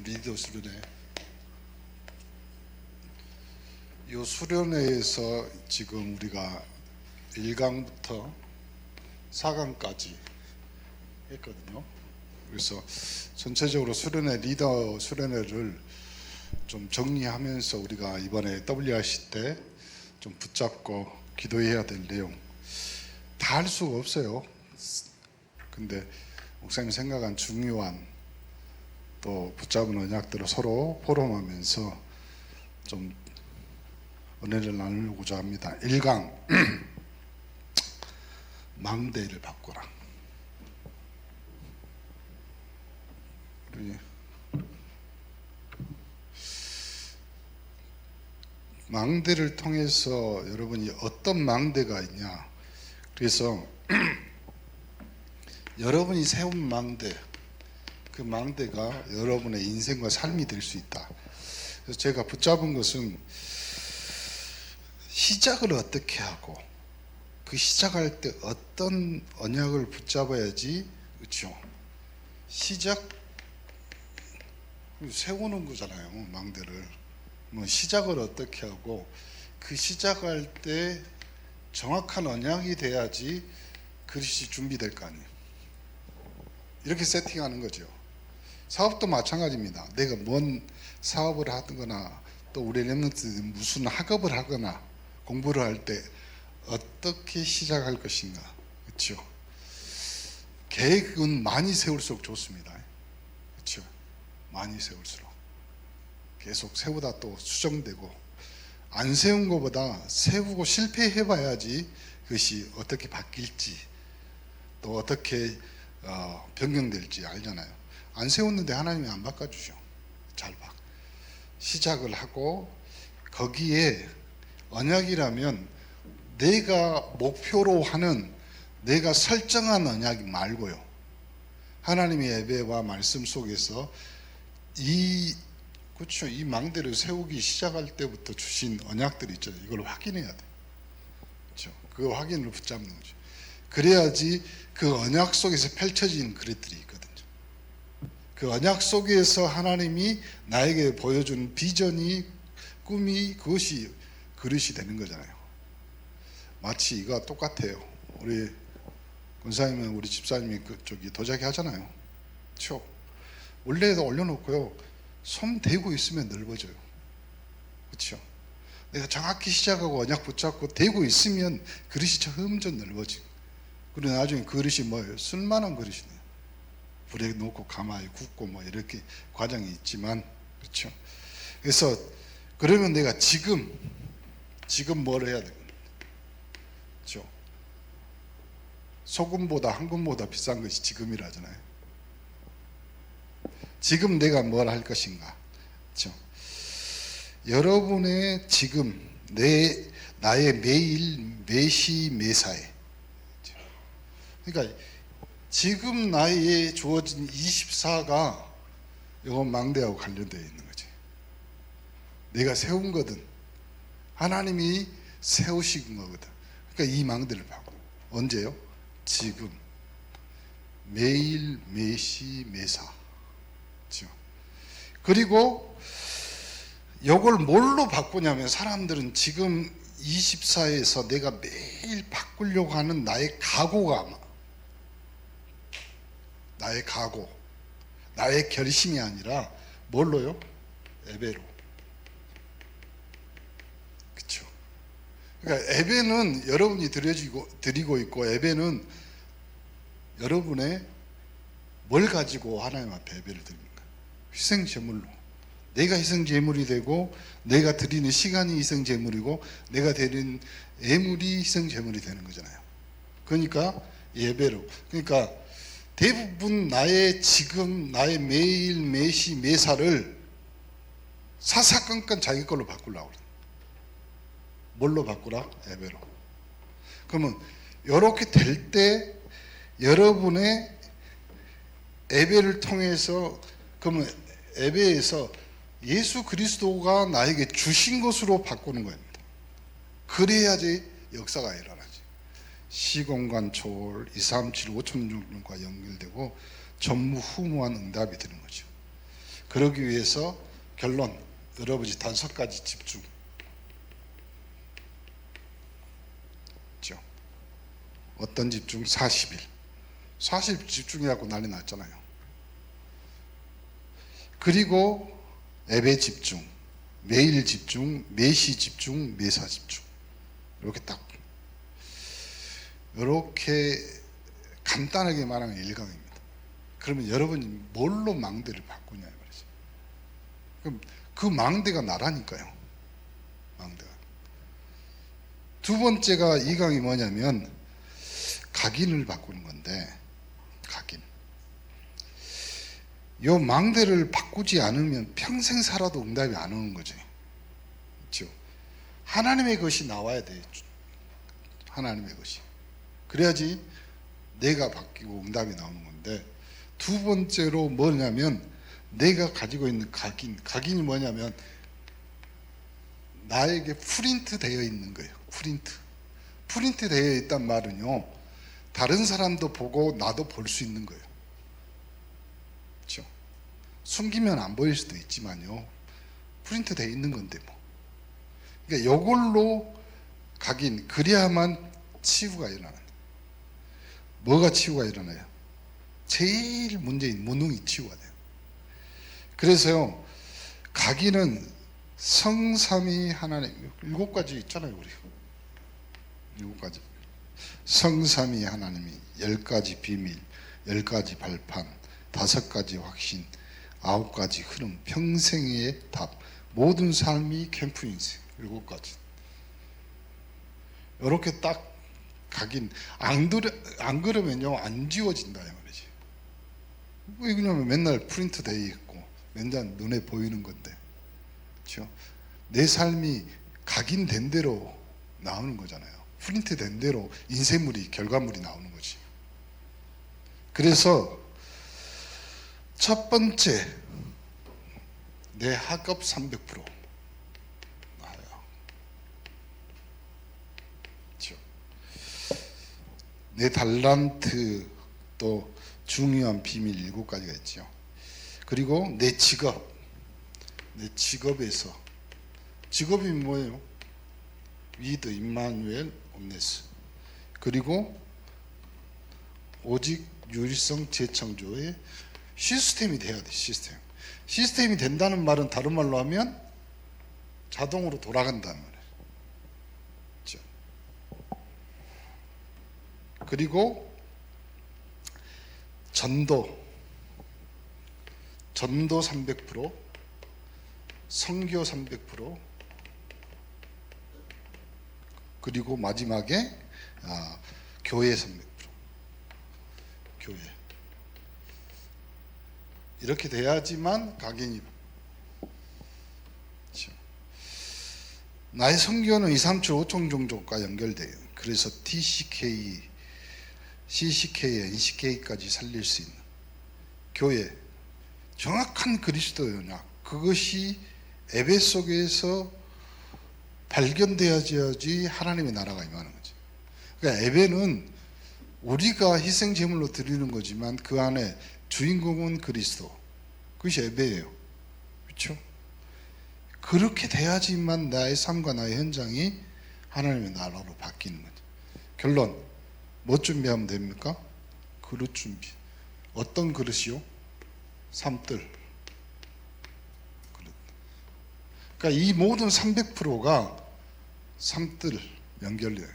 리더 수련회. 이 수련회에서 지금 우리가 1강부터 4강까지 했거든요. 그래서 전체적으로 수련회 리더 수련회를 좀 정리하면서 우리가 이번에 WRC 때 좀 붙잡고 기도해야 될 내용 다 할 수가 없어요. 근데 목사님이 생각한 중요한 또 붙잡은 언약들을 서로 포럼하면서 좀 은혜를 나누고자 합니다. 1강 망대를 바꾸라. 우리 망대를 통해서 여러분이 어떤 망대가 있냐, 그래서 여러분이 세운 망대, 그 망대가 여러분의 인생과 삶이 될 수 있다. 그래서 제가 붙잡은 것은 시작을 어떻게 하고 그 시작할 때 어떤 언약을 붙잡아야지, 그렇죠? 시작 세우는 거잖아요. 망대를 뭐 시작을 어떻게 하고 그 시작할 때 정확한 언약이 돼야지 그릇이 준비될 거 아니에요. 이렇게 세팅하는 거죠. 사업도 마찬가지입니다. 내가 뭔 사업을 하거나 또 우리 랩런트들이 무슨 학업을 하거나 공부를 할 때 어떻게 시작할 것인가, 그렇죠? 계획은 많이 세울수록 좋습니다. 그렇죠? 많이 세울수록 계속 세우다 또 수정되고, 안 세운 것보다 세우고 실패해봐야지 그것이 어떻게 바뀔지 또 어떻게 변경될지 알잖아요. 안 세웠는데 하나님이 안 바꿔주죠. 잘 봐. 시작을 하고 거기에 언약이라면 내가 목표로 하는, 내가 설정한 언약이 말고요, 하나님의 예배와 말씀 속에서 그렇죠, 이 망대를 세우기 시작할 때부터 주신 언약들이 있죠. 이걸 확인해야 돼. 그렇죠? 그 확인을 붙잡는 거죠. 그래야지 그 언약 속에서 펼쳐진 그릇들이 있거든요. 그 언약 속에서 하나님이 나에게 보여준 비전이, 꿈이, 그것이 그릇이 되는 거잖아요. 마치 이거 똑같아요. 우리 권사님은 우리 집사님이 그쪽이 도자기 하잖아요. 그렇죠? 원래도 올려놓고요, 손 대고 있으면 넓어져요. 그렇죠? 내가 정확히 시작하고 언약 붙잡고 대고 있으면 그릇이 점점 넓어지고, 그리고 나중에 그릇이 뭐예요? 쓸만한 그릇이네요. 불에 놓고 가마에 굽고 뭐 이렇게 과정이 있지만, 그렇죠? 그래서 그러면 내가 지금 뭘 해야 되겠냐? 그렇죠? 소금보다 황금보다 비싼 것이 지금이라잖아요. 지금 내가 뭘 할 것인가? 그렇죠? 여러분의 지금, 나의 매일, 매시, 매사에, 그러니까 지금 나에게 주어진 24가 이건 망대하고 관련되어 있는 거지. 내가 세운 거든 하나님이 세우신 거거든. 그러니까 이 망대를 바꿔. 언제요? 지금, 매일, 매시, 매사. 그렇죠? 그리고 이걸 뭘로 바꾸냐면, 사람들은 지금 24에서 내가 매일 바꾸려고 하는 나의 각오가, 나의 각오, 나의 결심이 아니라 뭘로요? 예배로. 그렇죠? 그러니까 예배는 여러분이 드리고 있고, 예배는 여러분의 뭘 가지고 하나님 앞에 예배를 드립니까? 희생제물로. 내가 희생제물이 되고, 내가 드리는 시간이 희생제물이고, 내가 드리는 예물이 희생제물이 되는 거잖아요. 그러니까 예배로. 그러니까 대부분 나의 지금, 나의 매일, 매시, 매사를 사사건건 자기 걸로 바꾸려고 그래요. 뭘로 바꾸라? 예배로. 그러면 이렇게 될 때 여러분의 예배를 통해서, 그러면 예배에서 예수 그리스도가 나에게 주신 것으로 바꾸는 겁니다. 그래야지 역사가 일어나지. 시공간 초월 237 5천종과 연결되고 전무후무한 응답이 되는 거죠. 그러기 위해서 결론, 여러분이 5가지 집중. 그렇죠? 어떤 집중? 40일. 40일 집중해갖고 난리 났잖아요. 그리고 앱에 집중, 매일 집중, 매시 집중, 매사 집중. 이렇게 딱, 이렇게 간단하게 말하면 1강입니다. 그러면 여러분이 뭘로 망대를 바꾸냐 말이죠. 그럼 그 망대가 나라니까요. 망대가. 두 번째가 2강이 뭐냐면 각인을 바꾸는 건데, 각인. 요 망대를 바꾸지 않으면 평생 살아도 응답이 안 오는 거죠. 그렇죠? 하나님의 것이 나와야 돼요. 하나님의 것이. 그래야지 내가 바뀌고 응답이 나오는 건데, 두 번째로 뭐냐면 내가 가지고 있는 각인. 각인이 뭐냐면 나에게 프린트 되어 있는 거예요. 프린트 되어 있단 말은요, 다른 사람도 보고 나도 볼 수 있는 거예요. 그렇죠? 숨기면 안 보일 수도 있지만요, 프린트 되어 있는 건데 뭐. 그러니까 이걸로 각인, 그래야만 치유가 일어나요. 뭐가 치유가 일어나요? 제일 문제인 무능이 치유가 돼요. 그래서요, 각인은 성삼위 하나님, 7가지 있잖아요, 우리. 7가지. 성삼위 하나님이 10가지 비밀, 10가지 발판, 5가지 확신, 9가지 흐름, 평생의 답, 모든 삶이 캠프 인생. 7가지. 이렇게 딱 각인. 안 그러면요, 안 지워진다 이 말이지. 왜 그러냐면 맨날 프린트 돼 있고 맨날 눈에 보이는 건데, 그렇죠? 내 삶이 각인된 대로 나오는 거잖아요. 프린트 된 대로 인쇄물이, 결과물이 나오는 거지. 그래서 첫 번째, 내 학업 300% 나와요. 그렇죠? 내 달란트, 또 중요한 비밀 7가지가 있죠. 그리고 내 직업, 내 직업에서, 직업이 뭐예요? 위드 임마누엘 옴네스. 그리고 오직 유일성 재창조의 시스템이 돼야 돼. 시스템이 된다는 말은 다른 말로 하면 자동으로 돌아간다는 말이에요. 그렇죠? 그리고 전도 300%, 선교 300%, 그리고 마지막에 교회 300%. 교회. 이렇게 돼야지만 각인이. 그렇죠? 나의 선교는 2, 3초 5총 종족과 연결돼요. 그래서 TCK, CCK, NCK까지 살릴 수 있는 교회, 정확한 그리스도 연약, 그것이 예배 속에서 발견되어야지 하나님의 나라가 임하는 거죠. 그러니까 예배는 우리가 희생 제물로 드리는 거지만 그 안에 주인공은 그리스도, 그것이 예배예요. 그렇죠? 그렇게 돼야지만 나의 삶과 나의 현장이 하나님의 나라로 바뀌는 거죠. 결론, 뭐 준비하면 됩니까? 그릇 준비. 어떤 그릇이요? 삶들 그릇. 그러니까 이 모든 300%가 삶들 연결돼요.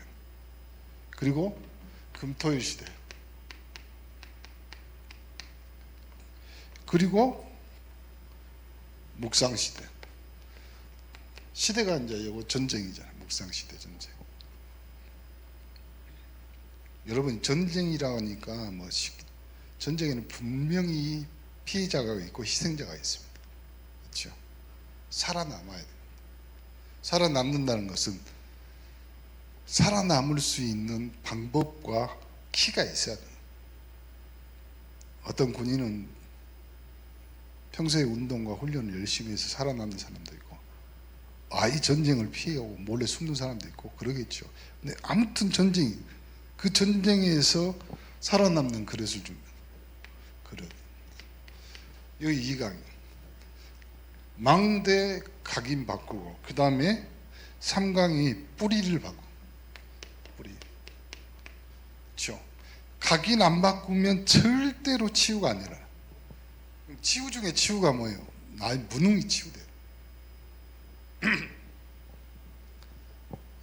그리고 금토일 시대, 그리고 묵상 시대. 시대가 이제 이거 전쟁이잖아요. 묵상 시대 전쟁. 여러분, 전쟁이라 하니까 뭐 전쟁에는 분명히 피해자가 있고 희생자가 있습니다. 그렇죠? 살아남아야 돼요. 살아남는다는 것은 살아남을 수 있는 방법과 키가 있어야 돼요. 어떤 군인은 평소에 운동과 훈련을 열심히 해서 살아남는 사람도 있고, 이 전쟁을 피하고 몰래 숨는 사람도 있고 그러겠죠. 근데 아무튼 그 전쟁에서 살아남는 그릇을 줍니다. 그릇. 여기 2강. 망대 각인 바꾸고, 그 다음에 삼강이 뿌리를 바꾸고. 뿌리. 그렇죠? 각인 안 바꾸면 절대로 치유가 안 일어나. 치유 중에 치유가 뭐예요? 나의 무능이 치유돼요.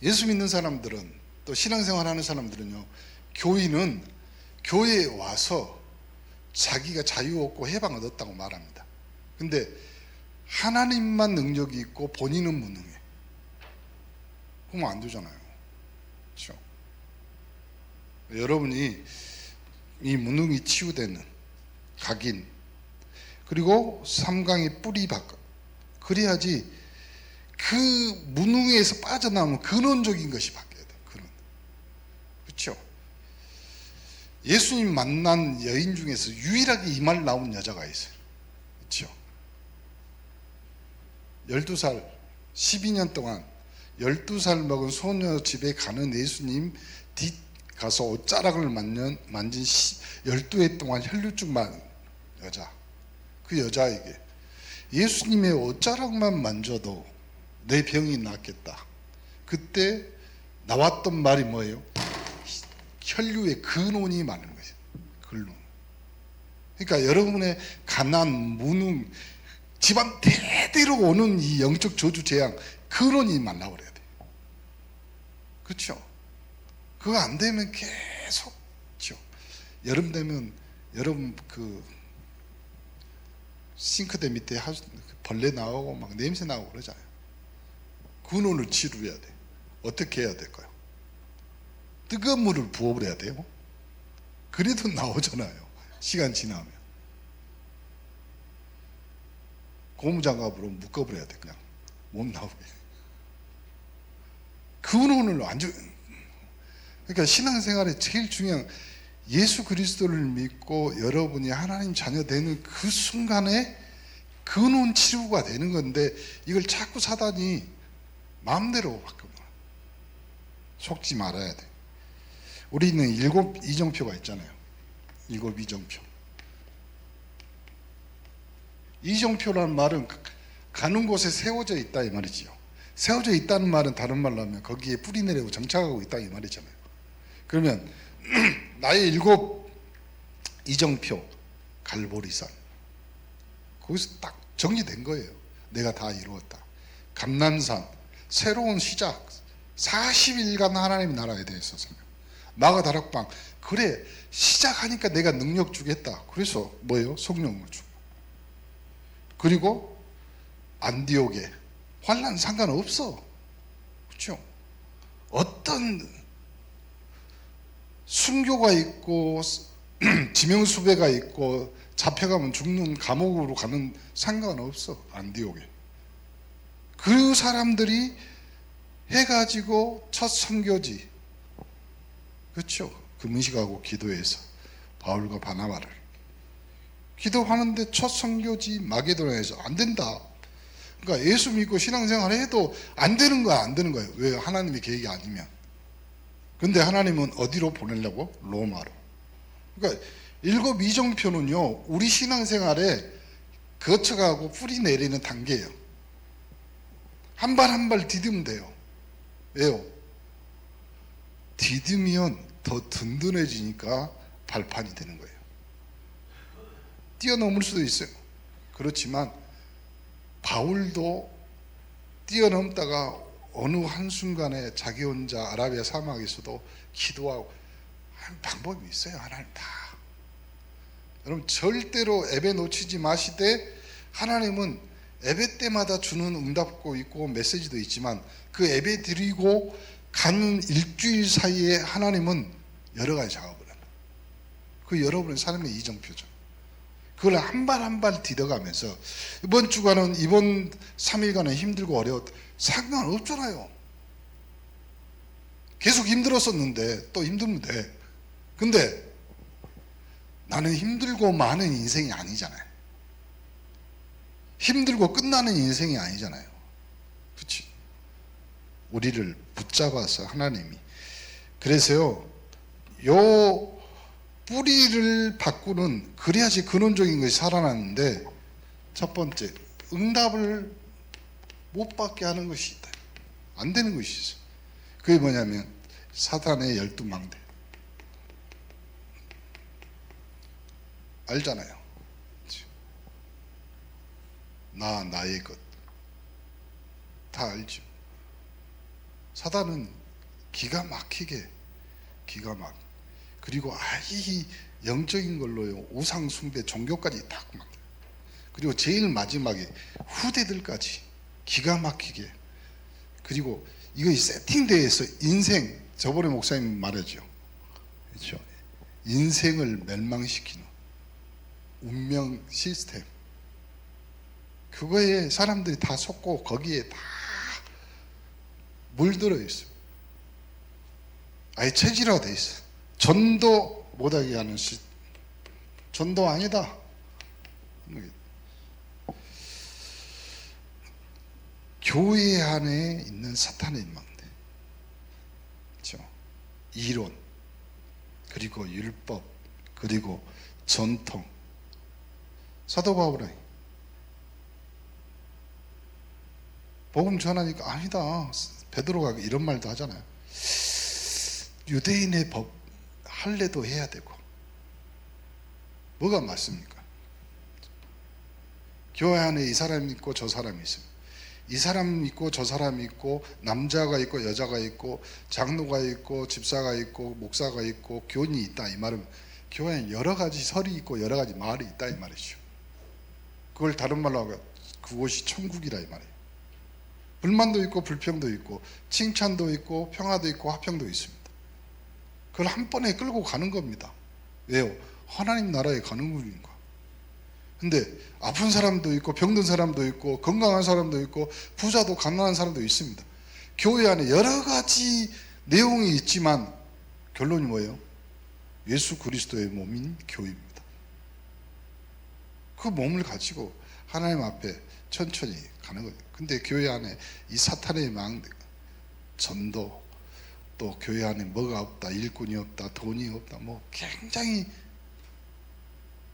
예수 믿는 사람들은, 또 신앙생활 하는 사람들은요, 교인은 교회에 와서 자기가 자유 얻고 해방 얻었다고 말합니다. 근데 하나님만 능력이 있고 본인은 무능해. 그러면 안 되잖아요. 그렇죠? 여러분이 이 무능이 치유되는 각인, 그리고 삼강의 뿌리 바꿔, 그래야지 그 무능에서 빠져나오면 근원적인 것이 바뀌어야 돼. 근원. 그렇죠? 예수님 만난 여인 중에서 유일하게 이 말 나온 여자가 있어요. 그렇죠? 12살, 12년 동안 12살 먹은 소녀 집에 가는 예수님 뒤 가서 옷자락을 만진 12회 동안 혈류증 많은 여자. 그 여자에게 예수님의 옷자락만 만져도 내 병이 낫겠다. 그때 나왔던 말이 뭐예요? 혈류의 근원이 많은 거예요. 근원. 그러니까 여러분의 가난, 무능, 집안 대대로 오는 이 영적 저주 재앙, 근원이 만나버려야 돼. 그렇죠? 그거 안 되면 계속, 그렇죠? 여름 되면 여러분 그 싱크대 밑에 벌레 나오고 막 냄새 나오고 그러잖아요. 근원을 치료해야 돼. 어떻게 해야 될까요? 뜨거운 물을 부어버려야 돼요. 그래도 나오잖아요. 시간 지나면. 고무장갑으로 묶어버려야 돼. 그냥 못 나오게. 근원을 완전. 그러니까 신앙생활에 제일 중요한, 예수 그리스도를 믿고 여러분이 하나님 자녀 되는 그 순간에 근원 치료가 되는 건데, 이걸 자꾸 사단이 마음대로 바꿔. 속지 말아야 돼. 우리는 7 이정표가 있잖아요. 7 이정표. 이정표라는 말은 가는 곳에 세워져 있다 이 말이지요. 세워져 있다는 말은 다른 말로 하면 거기에 뿌리 내리고 정착하고 있다 이 말이잖아요. 그러면 나의 7 이정표, 갈보리산, 거기서 딱 정리된 거예요. 내가 다 이루었다. 감난산, 새로운 시작, 40일간 하나님의 나라에 대해서 설명. 마가다락방, 그래 시작하니까 내가 능력 주겠다. 그래서 뭐예요? 성령을 주고. 그리고 안디옥에 환난 상관없어. 그렇죠? 어떤 순교가 있고 지명수배가 있고 잡혀가면 죽는 감옥으로 가는 상관없어. 안디옥에. 그 사람들이 해가지고 첫 선교지. 그렇죠? 금식하고 기도해서 바울과 바나바를 기도하는데 첫 선교지 마게도냐에서 안 된다. 그러니까 예수 믿고 신앙생활을 해도 안 되는 거야, 안 되는 거예요. 왜? 하나님의 계획이 아니면. 근데 하나님은 어디로 보내려고? 로마로. 그러니까 7 이정표는요, 우리 신앙생활에 거쳐가고 뿌리 내리는 단계예요. 한 발 한 발 디디면 돼요. 왜요? 디디면 더 든든해지니까 발판이 되는 거예요. 뛰어넘을 수도 있어요. 그렇지만 바울도 뛰어넘다가 어느 한순간에 자기 혼자 아라비아 사막에서도 기도하고 하는 방법이 있어요. 하나님 다. 여러분 절대로 예배 놓치지 마시되, 하나님은 예배 때마다 주는 응답도 있고 메시지도 있지만 그 예배 드리고 가는 일주일 사이에 하나님은 여러 가지 작업을 합니다. 그 여러분의 삶의 이정표죠. 그걸 한 발 한 발 디뎌가면서, 이번 주간은, 이번 3일간은 힘들고 어려웠다. 상관없잖아요. 계속 힘들었었는데 또 힘들면 돼. 근데 나는 힘들고 많은 인생이 아니잖아요. 힘들고 끝나는 인생이 아니잖아요. 그렇지? 우리를 붙잡아서 하나님이. 그래서요, 요 뿌리를 바꾸는, 그래야지 근원적인 것이 살아나는데, 첫 번째 응답을 못 받게 하는 것이 있다. 안 되는 것이 있어. 그게 뭐냐면 사탄의 12망대. 알잖아요. 나의 것. 다 알죠. 사단은 기가 막히게 그리고 이 영적인 걸로요 우상 숭배 종교까지 딱 막. 그리고 제일 마지막에 후대들까지 기가 막히게. 그리고 이거 세팅되어서 인생, 저번에 목사님 말하죠. 그렇죠? 인생을 멸망시키는 운명 시스템. 그거에 사람들이 다 속고 거기에 다 물들어 있어요. 아예 체질화돼 있어. 전도 못하게 하는 전도 아니다. 교회 안에 있는 사탄의 망대, 그렇죠? 이론, 그리고 율법, 그리고 전통. 사도 바울은 복음 전하니까 아니다. 베드로가 이런 말도 하잖아요. 유대인의 법 할례도 해야 되고. 뭐가 맞습니까? 교회 안에 이 사람이 있고 저 사람이 있습니다. 이 사람 있고 저 사람 있고, 남자가 있고 여자가 있고, 장로가 있고 집사가 있고 목사가 있고 교인이 있다. 이 말은 교회에 여러 가지 설이 있고 여러 가지 말이 있다 이 말이죠. 그걸 다른 말로 하면 그곳이 천국이라 이 말이에요. 불만도 있고 불평도 있고 칭찬도 있고 평화도 있고 화평도 있습니다. 그걸 한 번에 끌고 가는 겁니다. 왜요? 하나님 나라에 가는 거니까. 근데 아픈 사람도 있고 병든 사람도 있고 건강한 사람도 있고 부자도 가난한 사람도 있습니다. 교회 안에 여러 가지 내용이 있지만 결론이 뭐예요? 예수 그리스도의 몸인 교회입니다. 그 몸을 가지고 하나님 앞에 천천히 가는 거예요. 근데 교회 안에 이 사탄의 망대, 전도, 또 교회 안에 뭐가 없다, 일꾼이 없다, 돈이 없다, 뭐 굉장히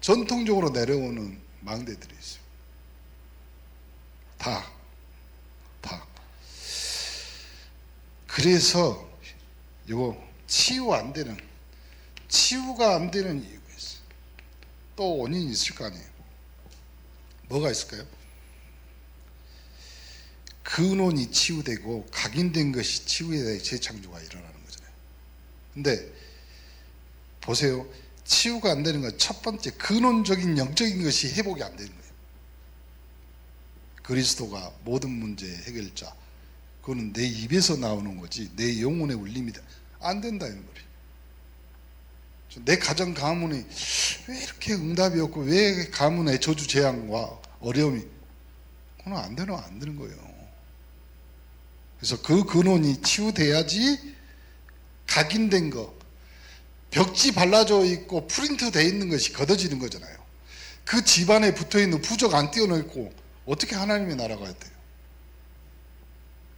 전통적으로 내려오는 망대들이 있어요. 다. 그래서 이거 치유가 안 되는 이유가 있어요. 또 원인이 있을 거 아니에요. 뭐가 있을까요? 근원이 치유되고 각인된 것이 치유에 재창조가 일어나는 거잖아요. 근데 보세요. 치유가 안 되는 건 첫 번째 근원적인 영적인 것이 회복이 안 되는 거예요. 그리스도가 모든 문제의 해결자. 그거는 내 입에서 나오는 거지 내 영혼의 울림이 안 된다 이 말이에요. 내 가정 가문이 왜 이렇게 응답이 없고 왜 가문의 저주 재앙과 어려움이, 그건 안 되는 거예요. 그래서 그 근원이 치유돼야지 각인된 거, 벽지 발라져 있고 프린트 돼 있는 것이 걷어지는 거잖아요. 그 집안에 붙어 있는 부적 안 떼어놓고 어떻게 하나님의 나라가 돼요?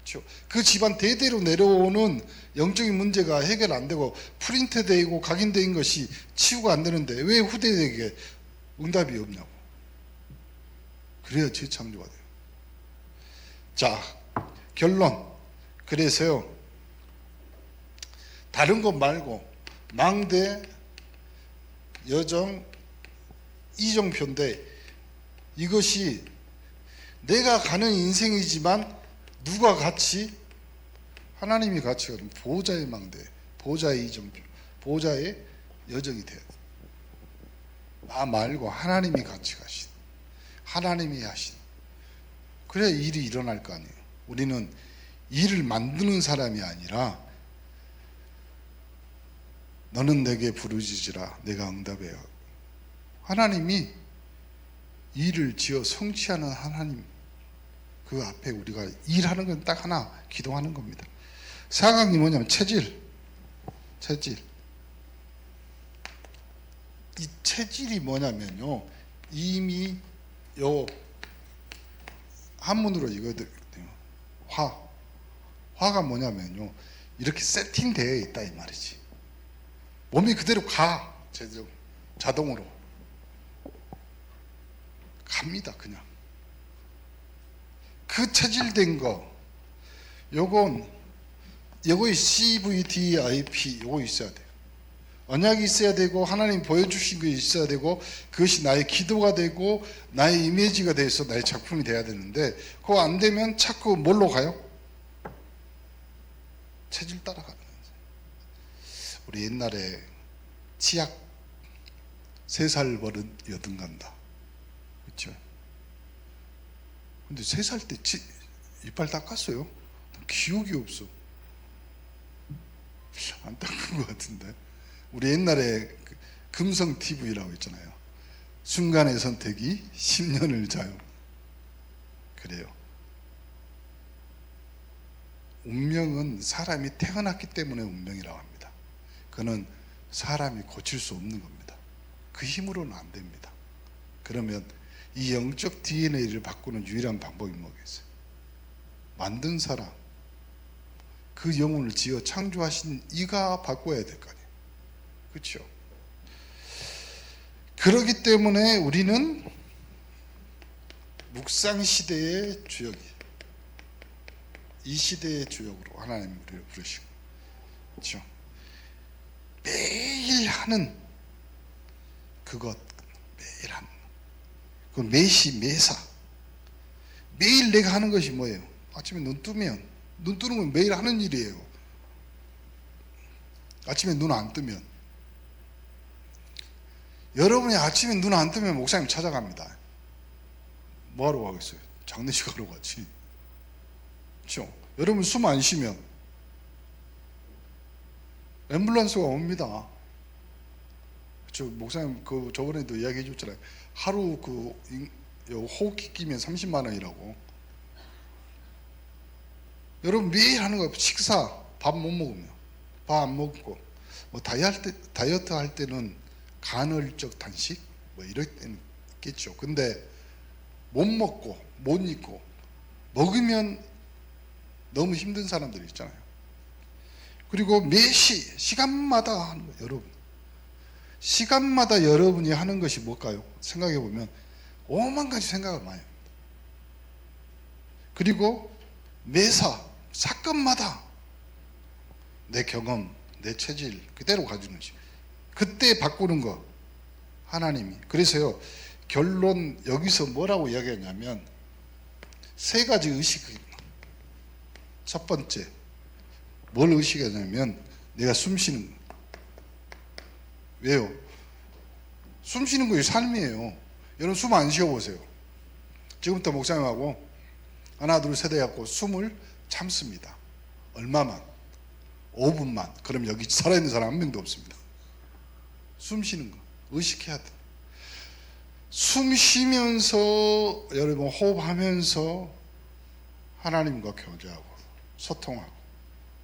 그렇죠? 그 집안 대대로 내려오는 영적인 문제가 해결 안 되고 프린트 되고 각인된 것이 치유가 안 되는데 왜 후대에게 응답이 없냐고. 그래야 재창조가 돼요. 자, 결론. 그래서요, 다른 것 말고 망대, 여정, 이정표인데 이것이 내가 가는 인생이지만 누가 같이? 하나님이 같이 가는 보호자의 망대, 보호자의 이정표, 보호자의 여정이 돼야 돼. 나 말고 하나님이 같이 가신, 하나님이 하신. 그래야 일이 일어날 거 아니에요. 우리는 일을 만드는 사람이 아니라 너는 내게 부르짖으라 내가 응답해야. 하나님이 일을 지어 성취하는 하나님, 그 앞에 우리가 일하는 건 딱 하나, 기도하는 겁니다. 사각이 뭐냐면 체질. 이 체질이 뭐냐면요, 이미 요 한문으로 이거거든요. 화가 뭐냐면요, 이렇게 세팅되어 있다 이 말이지. 몸이 그대로 가, 제대로 자동으로 갑니다. 그냥 그 체질된 거, 요거의 CVDIP 요거 있어야 돼요. 언약이 있어야 되고 하나님 보여주신 게 있어야 되고 그것이 나의 기도가 되고 나의 이미지가 돼서 나의 작품이 돼야 되는데 그거 안 되면 자꾸 뭘로 가요? 체질 따라가는 거예요. 우리 옛날에 치약 3살 버릇 여든 간다. 그렇죠? 근데 3살 때 이빨 닦았어요? 기억이 없어. 안 닦은 것 같은데. 우리 옛날에 금성 TV라고 있잖아요. 순간의 선택이 10년을 자요. 그래요. 운명은 사람이 태어났기 때문에 운명이라고 합니다. 그는 사람이 고칠 수 없는 겁니다. 그 힘으로는 안 됩니다. 그러면 이 영적 DNA를 바꾸는 유일한 방법이 뭐겠어요? 만든 사람, 그 영혼을 지어 창조하신 이가 바꿔야 될 거 아니에요. 그렇죠? 그렇기 때문에 우리는 묵상시대의 주역이에요. 이 시대의 주역으로 하나님이 우리를 부르시고, 그렇죠? 매일 하는 그것, 매일 하는 그 매시 매사, 매일 내가 하는 것이 뭐예요? 아침에 눈 뜨는 건 매일 하는 일이에요. 아침에 눈 안 뜨면, 여러분이 아침에 눈 안 뜨면 목사님 찾아갑니다. 뭐하러 가겠어요? 장례식 하러 가지. 그렇죠? 여러분 숨 안 쉬면 앰뷸런스가 옵니다. 그렇죠? 목사님 저번에도 이야기해 줬잖아요. 하루 호흡기 끼면 30만 원이라고. 여러분 매일 하는 거, 식사, 밥 못 먹으면, 밥 안 먹고, 뭐 다이어트 할 때는 간헐적 단식 뭐 이럴 때는 있겠죠. 근데 못 먹고 못 입고 먹으면 너무 힘든 사람들이 있잖아요. 그리고 시간마다 하는 거예요. 여러분 시간마다 여러분이 하는 것이 뭘까요? 생각해 보면 5만 가지 생각을 많이 합니다. 그리고 사건마다 내 경험, 내 체질 그대로 가지는 거지. 그때 바꾸는 거 하나님이. 그래서요, 결론 여기서 뭐라고 이야기하냐면 3가지 의식입니다. 첫 번째, 뭘 의식하냐면 내가 숨 쉬는 거. 왜요? 숨 쉬는 거이 삶이에요. 여러분 숨 안 쉬어보세요. 지금부터 목사님하고 하나 둘 셋 해갖고 숨을 참습니다. 얼마만? 5분만. 그럼 여기 살아있는 사람 한 명도 없습니다. 숨 쉬는 거 의식해야 돼. 숨 쉬면서 여러분 호흡하면서 하나님과 교제하고 소통하고,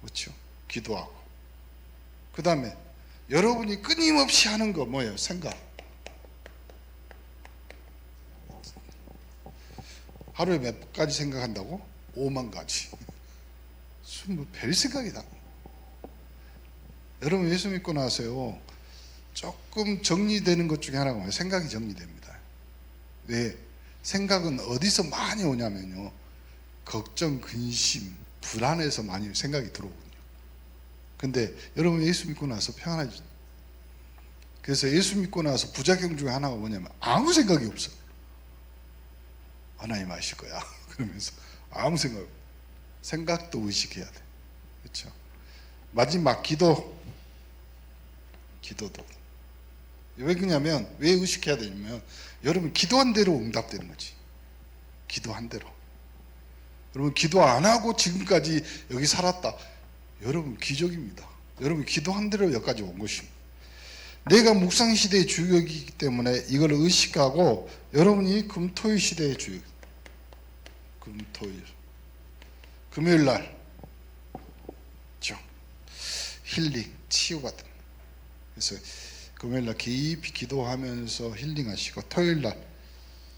그렇죠? 기도하고. 그 다음에 여러분이 끊임없이 하는 거 뭐예요? 생각. 하루에 몇 가지 생각한다고? 5만 가지. 별 생각이다. 여러분 예수 믿고 나서요, 조금 정리되는 것 중에 하나가 뭐예요? 생각이 정리됩니다. 왜? 생각은 어디서 많이 오냐면요, 걱정, 근심, 불안해서 많이 생각이 들어오거든요. 근데 여러분 예수 믿고 나서 평안해지죠. 그래서 예수 믿고 나서 부작용 중에 하나가 뭐냐면 아무 생각이 없어. 하나님 아실 거야. 그러면서 아무 생각도 의식해야 돼. 그렇죠? 마지막 기도도. 왜 그러냐면, 왜 의식해야 되냐면, 여러분 기도한 대로 응답되는 거지. 기도한 대로. 여러분 기도 안 하고 지금까지 여기 살았다. 여러분 기적입니다. 여러분 기도한 대로 여기까지 온 것입니다. 내가 묵상 시대의 주역이기 때문에 이걸 의식하고, 여러분이 금토일 시대의 주역. 금요일 날 힐링, 치유받은. 그래서 금요일 날 깊이 기도하면서 힐링하시고, 토요일 날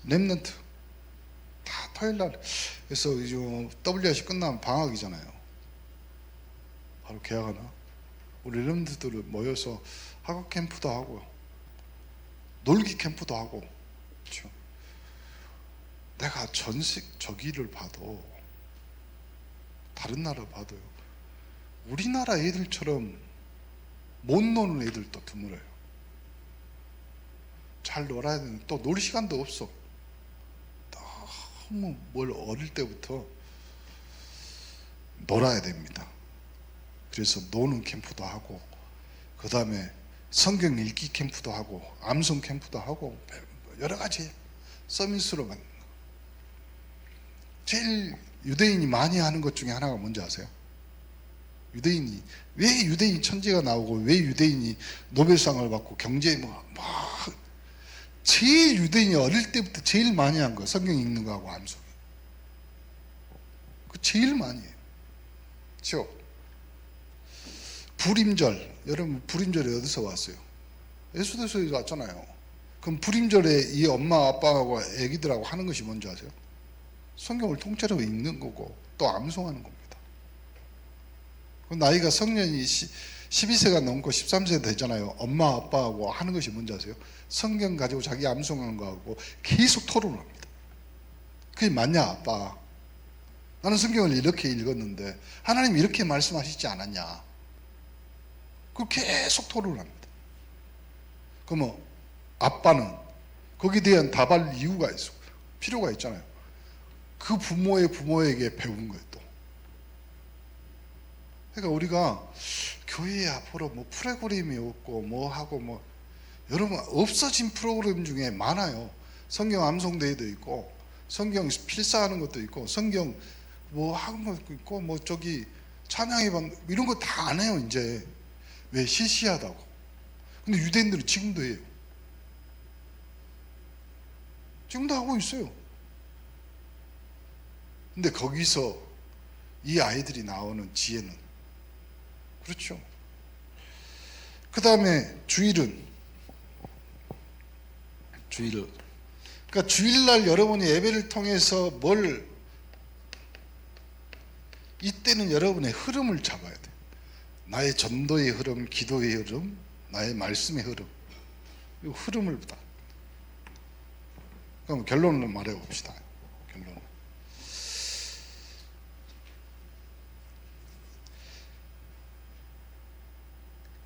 렘넌트 다 토요일 날. 그래서 이제 WRC 끝나면 방학이잖아요. 바로 개학하나? 우리 렘넌트들 모여서 학업 캠프도 하고 놀기 캠프도 하고. 그렇죠? 내가 저기를 봐도, 다른 나라 봐도요, 우리나라 애들처럼 못 노는 애들도 드물어요. 잘 놀아야 되는데 또 놀 시간도 없어. 너무 뭘 어릴 때부터 놀아야 됩니다. 그래서 노는 캠프도 하고, 그 다음에 성경 읽기 캠프도 하고, 암송 캠프도 하고, 여러 가지 서비스로 만든 거. 제일 유대인이 많이 하는 것 중에 하나가 뭔지 아세요? 왜 유대인이 천재가 나오고, 왜 유대인이 노벨상을 받고, 경제에 제일 유대인이 어릴 때부터 제일 많이 한 거, 성경 읽는 거하고 암송. 그 제일 많이 해요. 그렇죠? 불임절, 여러분 불임절이 어디서 왔어요? 예수대에서 왔잖아요. 그럼 불임절에 이 엄마 아빠하고 애기들하고 하는 것이 뭔지 아세요? 성경을 통째로 읽는 거고 또 암송하는 겁니다. 나이가 성년이 12세가 넘고 13세 되잖아요. 엄마 아빠하고 하는 것이 뭔지 아세요? 성경 가지고 자기 암송하는 거하고 계속 토론을 합니다. 그게 맞냐 아빠? 나는 성경을 이렇게 읽었는데 하나님 이렇게 말씀하시지 않았냐? 그 계속 토론을 합니다. 그러면 아빠는 거기에 대한 답할 이유가 있어, 필요가 있잖아요. 그 부모의 부모에게 배운 거예요. 또 그러니까 우리가 교회에 앞으로 뭐 프로그램이 없고 뭐 하고 뭐, 여러분 없어진 프로그램 중에 많아요. 성경 암송대회도 있고, 성경 필사하는 것도 있고, 성경 뭐 하는 것도 있고, 뭐 저기 찬양의 방 이런 거 다 안 해요 이제. 왜? 시시하다고. 근데 유대인들은 지금도 해요. 지금도 하고 있어요. 근데 거기서 이 아이들이 나오는 지혜는, 그렇죠. 그 다음에 주일은, 그러니까 주일날 여러분이 예배를 통해서 이때는 여러분의 흐름을 잡아야 돼. 나의 전도의 흐름, 기도의 흐름, 나의 말씀의 흐름, 이 흐름을 보다. 그럼 결론을 말해 봅시다.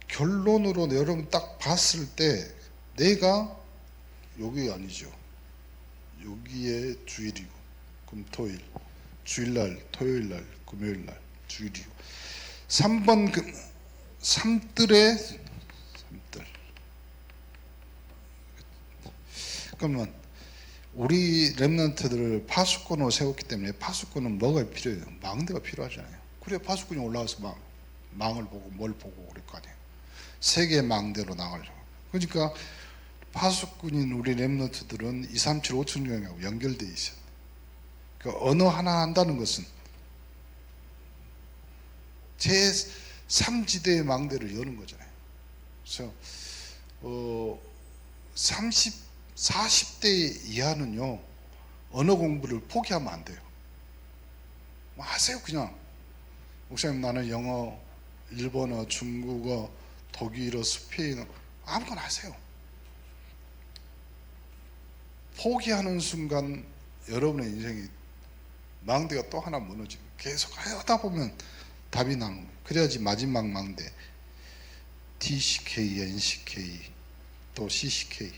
결론으로 여러분 딱 봤을 때 내가 여기 아니죠. 여기에 주일이고, 그럼 토일, 주일날, 토요일날, 금요일날 주일이고, 3번 삼뜰에 삼뜰. 그러면 우리 렘넌트들을 파수꾼으로 세웠기 때문에 파수꾼은 뭐가 필요해요? 망대가 필요하잖아요. 그래야 파수꾼이 올라와서 망을 보고 뭘 보고 그럴 거 아니에요. 세계 망대로 나가려고. 그러니까 파수꾼인 우리 렘넌트들은 237, 5천명하고 연결되어 있어요. 그 언어 하나 한다는 것은 제3지대의 망대를 여는 거잖아요. 그래서 40대 이하는요, 언어 공부를 포기하면 안 돼요. 뭐 하세요 그냥. 목사님 나는 영어, 일본어, 중국어, 독일어, 스페인어 아무거나 하세요. 포기하는 순간 여러분의 인생이 망대가 또 하나 무너지고, 계속 하다 보면 답이 나는 거예요. 그래야지 마지막 망대 DCK, NCK 또 CCK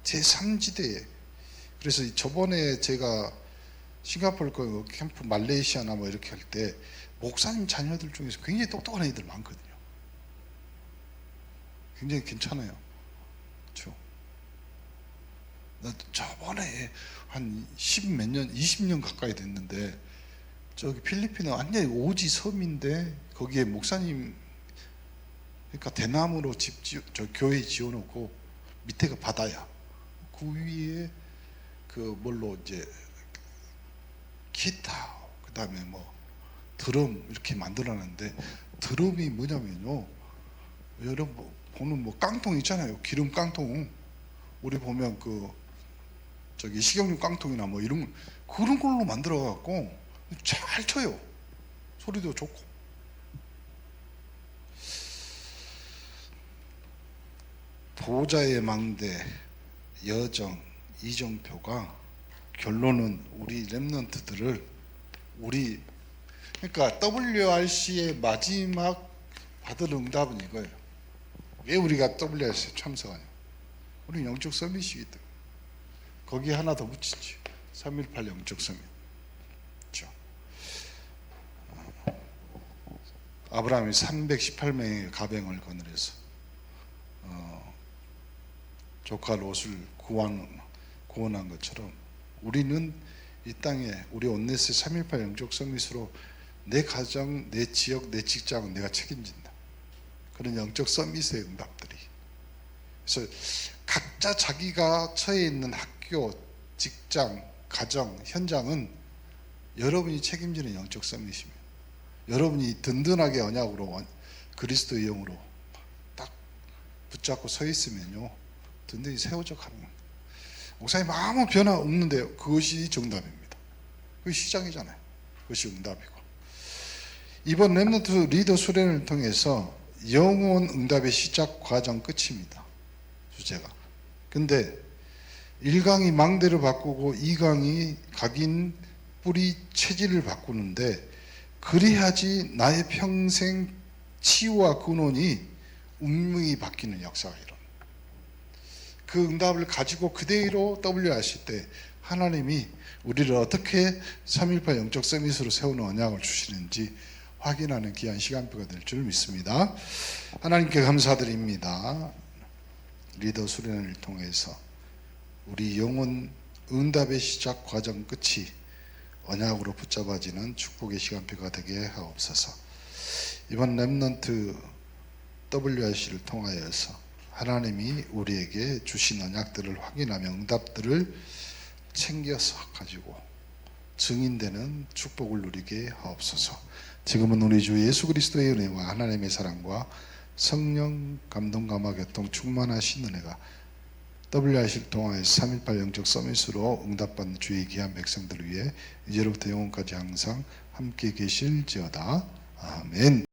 제3지대에. 그래서 저번에 제가 싱가포르 그 캠프 말레이시아나 뭐 이렇게 할 때 목사님 자녀들 중에서 굉장히 똑똑한 애들 많거든요. 굉장히 괜찮아요. 그렇죠? 나 저번에 한 10몇 년, 20년 가까이 됐는데 저기 필리핀은 완전히 오지 섬인데 거기에 목사님, 그러니까 대나무로 저 교회 지어놓고 밑에가 바다야. 그 위에 그 뭘로 이제 기타, 그 다음에 뭐 드럼 이렇게 만들어놨는데, 드럼이 뭐냐면요, 여러분 보는 뭐 깡통 있잖아요. 기름 깡통. 우리 보면 그 저기 식용유 깡통이나 뭐 이런 그런 걸로 만들어 갖고 잘 쳐요. 소리도 좋고. 보좌의 망대 여정 이정표가 결론은 우리 렘넌트들을 그러니까 WRC의 마지막 받을 응답은 이거예요. 왜 우리가 WRC에 참석하냐? 우리 영적 서밋이기 때문에. 거기에 하나 더 붙이지. 3.18 영적 서밋. 그렇죠? 아브라함이 318명의 가병을 거느려서 조카 롯을 구원한 것처럼 우리는 이 땅에 우리 온네스의 3.18 영적 서밋으로 내 가정, 내 지역, 내 직장은 내가 책임진다. 그런 영적 서밋의 응답들이. 그래서 각자 자기가 처해 있는 학교, 직장, 가정, 현장은 여러분이 책임지는 영적 서밋입니다. 여러분이 든든하게 언약으로 그리스도의 영으로 딱 붙잡고 서 있으면요, 든든히 세워져 가는 겁니다. 목사님 아무 변화 없는데 그것이 정답입니다. 그게 시작이잖아요. 그것이 응답이고. 이번 렘넌트 리더 수련을 통해서 영혼 응답의 시작 과정 끝입니다. 주제가. 근데 1강이 망대를 바꾸고 2강이 각인 뿌리 체질을 바꾸는데, 그래야지 나의 평생 치유와 근원이 운명이 바뀌는 역사가 일어납니다. 그 응답을 가지고 그대로 WRC 때 하나님이 우리를 어떻게 3.18 영적 서밋으로 세우는 언약을 주시는지 확인하는 귀한 시간표가 될 줄 믿습니다. 하나님께 감사드립니다. 리더 수련을 통해서 우리 영혼 응답의 시작 과정 끝이 언약으로 붙잡아지는 축복의 시간표가 되게 하옵소서. 이번 렘넌트 WRC를 통하여서 하나님이 우리에게 주신 언약들을 확인하며 응답들을 챙겨서 가지고 증인되는 축복을 누리게 하옵소서. 지금은 우리 주 예수 그리스도의 은혜와 하나님의 사랑과 성령 감동 감화 교통 충만하신 은혜가 WRC를 통하여 3.18 영적 서밋으로 응답받는 주의 귀한 백성들을 위해 이제로부터 영원까지 항상 함께 계실지어다. 아멘.